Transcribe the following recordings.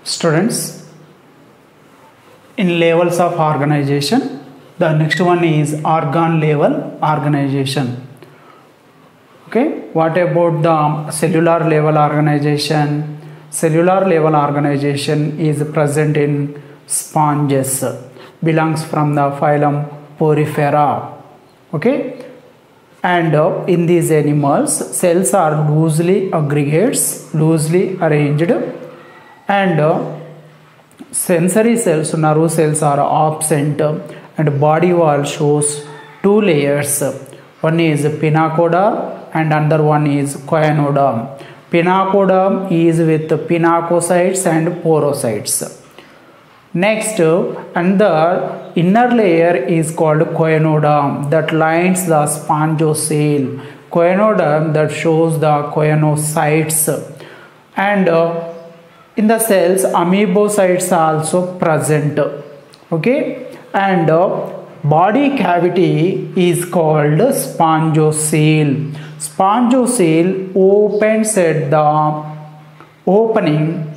Students, in levels of organization, the next one is organ level organization. Okay, what about the cellular level organization? Cellular level organization is present in sponges, belongs from the phylum Porifera. Okay, and in these animals, cells are loosely aggregates, loosely arranged, and sensory cells, nerve cells are absent, and body wall shows two layers. One is pinacoderm and another one is choanoderm. Pinacoderm is with pinacocytes and porocytes. Next, another inner layer is called choanoderm that lines the spongiocele. Choanoderm that shows the choanocytes, and in the cells amoebocytes are also present. Okay, and body cavity is called spongiocele. Spongiocele opens at the opening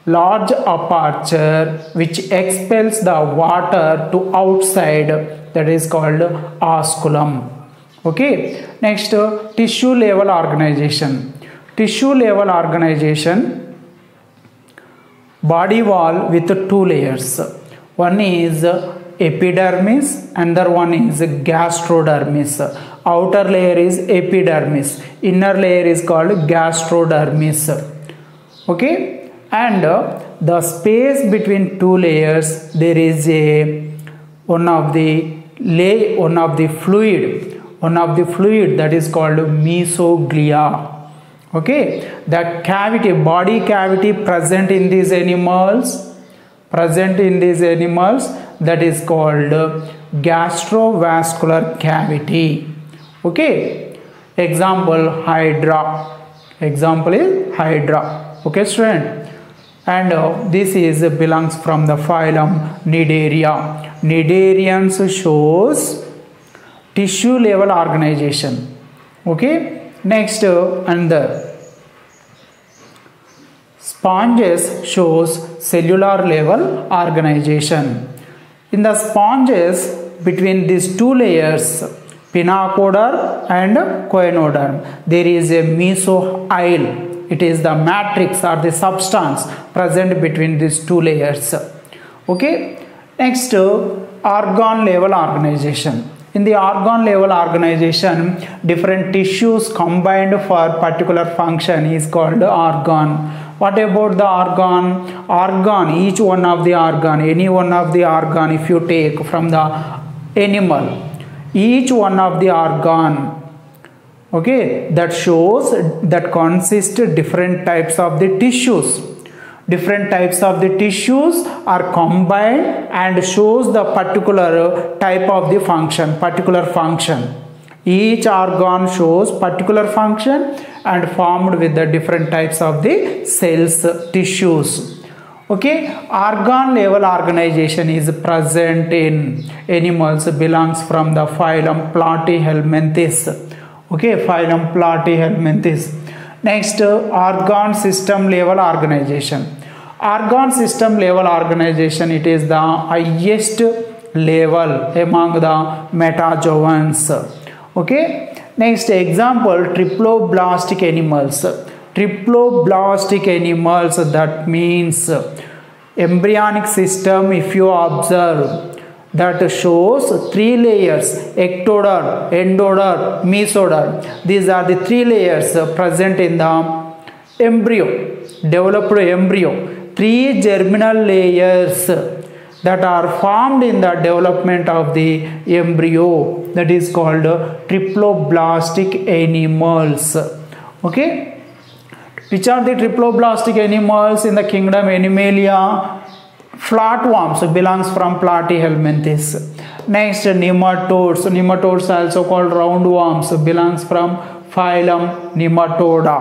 large aperture which expels the water to outside, that is called osculum. Okay, next tissue level organization. Tissue level organization, body wall with two layers. One is epidermis, another one is gastrodermis. Outer layer is epidermis, inner layer is called gastrodermis. Okay, and the space between two layers, there is one of the fluid that is called mesoglia. Okay, the cavity, body cavity present in these animals, that is called gastrovascular cavity. Okay, example Hydra. Example is Hydra. Okay, student, and this is belongs from the phylum Cnidaria. Cnidarians shows tissue level organization. Okay, next another sponges shows cellular level organization. In the sponges, between these two layers, pinacoderm and choanoderm, there is a mesohyle. It is the matrix or the substance present between these two layers. Okay, next organ level organization. In the organ level organization, different tissues combined for particular function is called organ. What about the organ? Organ, each one of the organ, any one of the organ, if you take from the animal, each one of the organ, okay, that shows, that consists different types of the tissues. Different types of the tissues are combined and shows the particular type of the function, particular function. Each organ shows particular function and formed with the different types of the cells, tissues. Okay, organ level organization is present in animals, belongs from the phylum Platyhelminthes. Okay, phylum Platyhelminthes. Next, organ system level organization. Organ system level organization, it is the highest level among the metazoans. Okay, next example, triploblastic animals. Triploblastic animals, that means embryonic system, if you observe, that shows three layers: ectoderm, endoderm, mesoderm. These are the three layers present in the embryo, developed embryo. Three germinal layers that are formed in the development of the embryo, that is called triploblastic animals. Okay, which are the triploblastic animals in the kingdom Animalia? Flatworms belongs from Platyhelminthes. Next, nematodes. Nematodes also called roundworms belongs from phylum Nematoda.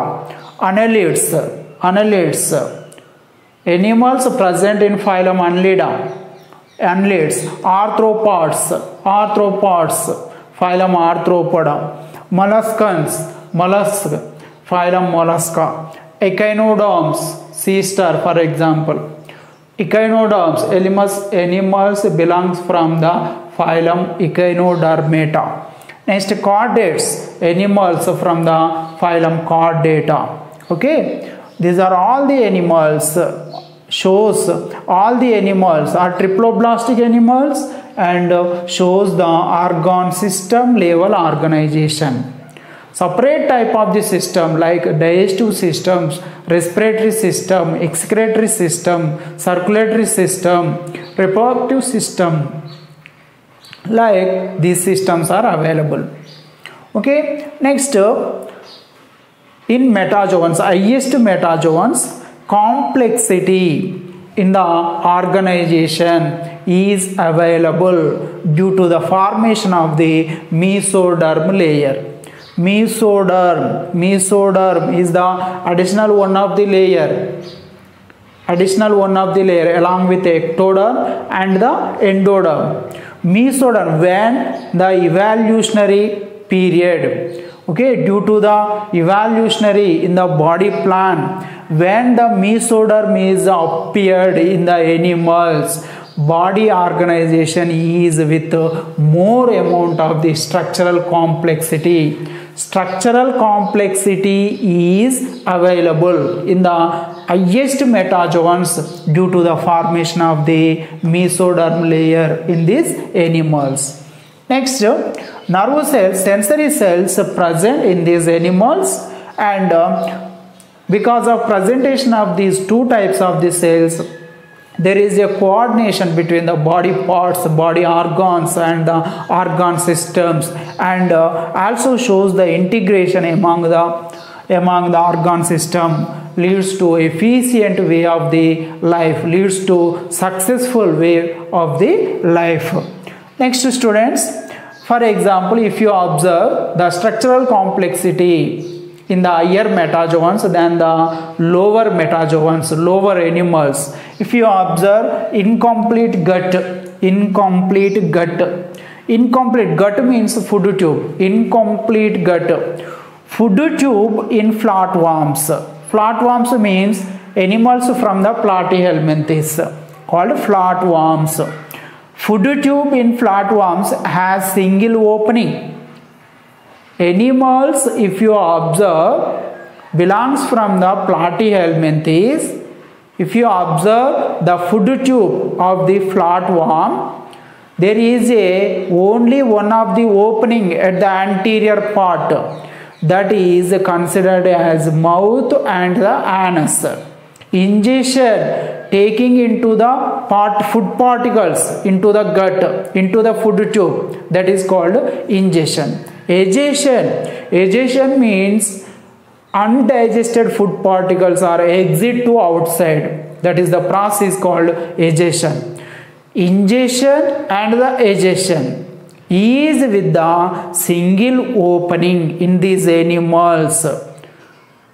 Annelids. Animals present in phylum Annelida. Annelids. Arthropods, phylum Arthropoda. Mollusks, phylum Mollusca. Echinoderms, sea star for example. Echinoderms, animals belongs from the phylum Echinodermata. Next, chordates, animals from the phylum Chordata. Okay, these are all the animals, shows all the animals are triploblastic animals and shows the organ system level organization. Separate type of the system like digestive systems, respiratory system, excretory system, circulatory system, reproductive system, like these systems are available. Okay, next, in metazoans, highest metazoans, complexity in the organization is available due to the formation of the mesoderm layer. Mesoderm is the additional one of the layer along with the ectoderm and the endoderm. Mesoderm, when the evolutionary period, okay, due to the evolutionary in the body plan, when the mesoderm is appeared in the animals, body organization is with more amount of the structural complexity. Structural complexity is available in the highest metazoans due to the formation of the mesoderm layer in these animals. Next, nerve cells, sensory cells present in these animals, and because of presentation of these two types of the cells, there is a coordination between the body parts, body organs and the organ systems, and also shows the integration among the organ system, leads to efficient way of the life, leads to successful way of the life. Next, students, for example, if you observe the structural complexity in the higher metazoans than the lower metazoans, lower animals, if you observe incomplete gut means food tube, incomplete gut, food tube in flatworms. Flatworms means animals from the platyhelminthes called flatworms. Food tube in flatworms has single opening. Animals, if you observe, belongs from the platyhelminthes. If you observe the food tube of the flatworm, there is only one of the opening at the anterior part, that is considered as mouth and the anus. Ingestion, taking into the food particles into the gut, into the food tube, that is called ingestion. Egestion means undigested food particles are exit to outside, that is the process called egestion. Ingestion and the egestion is with the single opening in these animals,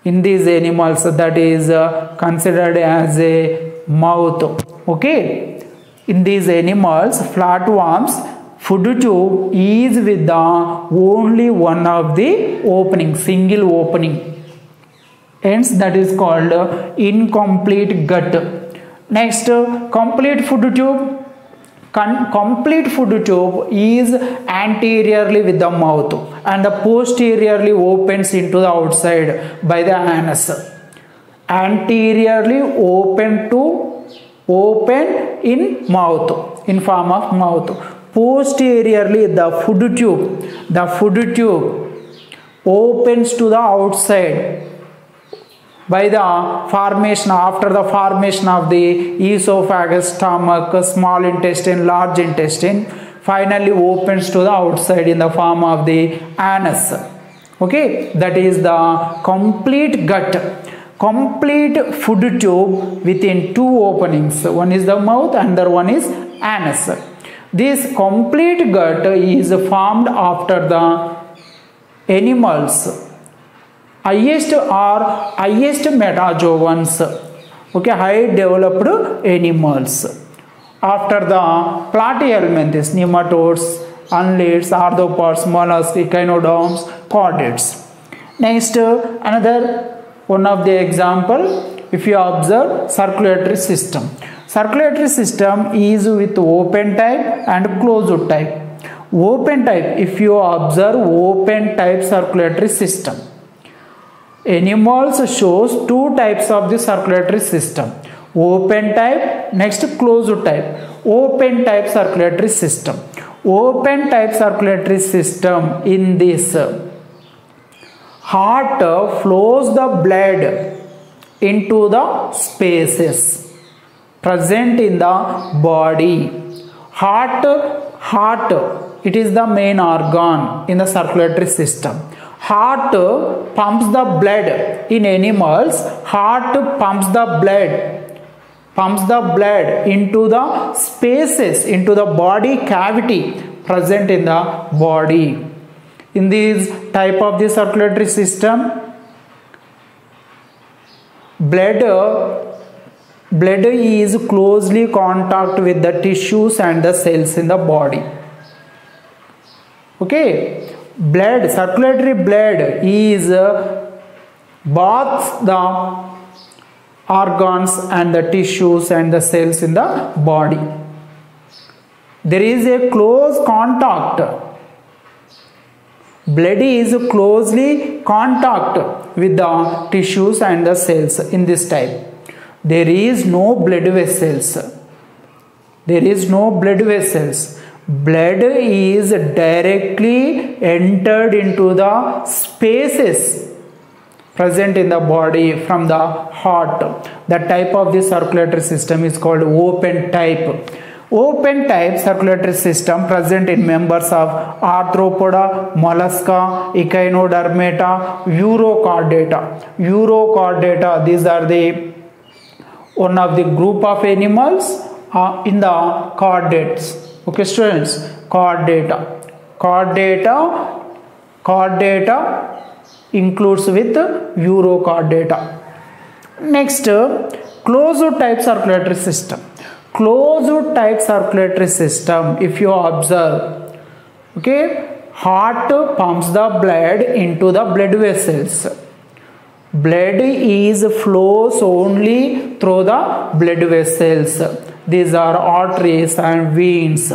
that is considered as a mouth. Okay, in these animals, flatworms, food tube is with the only one of the opening, single opening, hence that is called incomplete gut. Next, complete food tube. Complete food tube is anteriorly with the mouth and posteriorly opens into the outside by the anus. Anteriorly open in mouth, in form of mouth. Posteriorly the food tube opens to the outside by the formation, after the formation of the esophagus, stomach, small intestine, large intestine, finally opens to the outside in the form of the anus. Okay, that is the complete gut. Complete food tube within two openings, one is the mouth and the one is anus. This complete gut is formed after the animals highest metazoans, okay, high developed animals, after the platyhelminthes, nematodes, annelids, arthropods, mollusks, echinoderms, chordates. Next, another one of the example, if you observe circulatory system. Circulatory system is with open type and closed type. Open type, if you observe open type circulatory system, animals shows two types of the circulatory system. Open type, next closed type. Open type circulatory system. Open type circulatory system, in this heart flows the blood into the spaces present in the body. Heart, it is the main organ in the circulatory system. Heart pumps the blood. In animals, heart pumps the blood into the spaces, into the body cavity present in the body. In this type of the circulatory system, blood is closely contact with the tissues and the cells in the body. Okay, circulatory blood is baths the organs and the tissues and the cells in the body. There is a close contact. Blood is closely contact with the tissues and the cells in this type. There is no blood vessels. There is no blood vessels. Blood is directly entered into the spaces present in the body from the heart. The type of the circulatory system is called open type. Open type circulatory system present in members of Arthropoda, Mollusca, Echinodermata, Urochordata. These are the one of the group of animals in the chordates. Okay, students, chordata includes with Urochordata. Next, closed type circulatory system. Closed type circulatory system, if you observe, okay, heart pumps the blood into the blood vessels. Blood flows only through the blood vessels. These are arteries and veins,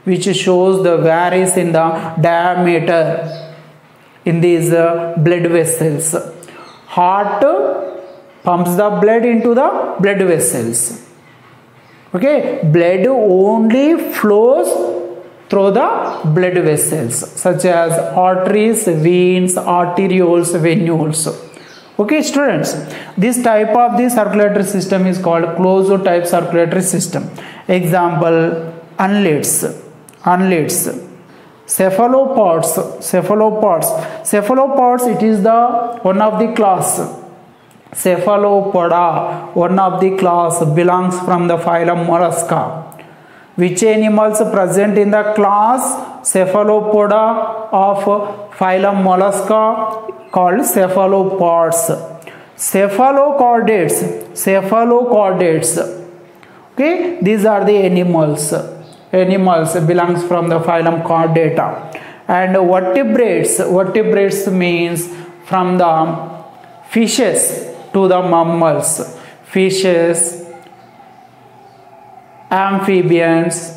which shows the varies in the diameter in these blood vessels. Heart pumps the blood into the blood vessels. Okay, blood only flows through the blood vessels such as arteries, veins, arterioles, venules. Okay, students, this type of the circulatory system is called closed type circulatory system. Example, annelids, cephalopods. It is the one of the class. Cephalopoda, one of the class, belongs from the phylum Mollusca. Which animals present in the class Cephalopoda of phylum Mollusca? Called cephalopods. Cephalochordates. Okay, these are the animals belongs from the phylum Chordata. And vertebrates means from the fishes to the mammals. Fishes, amphibians,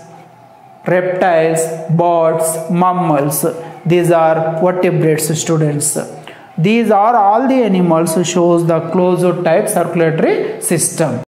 reptiles, birds, mammals. These are vertebrates, students. These are all the animals who shows the closed type circulatory system.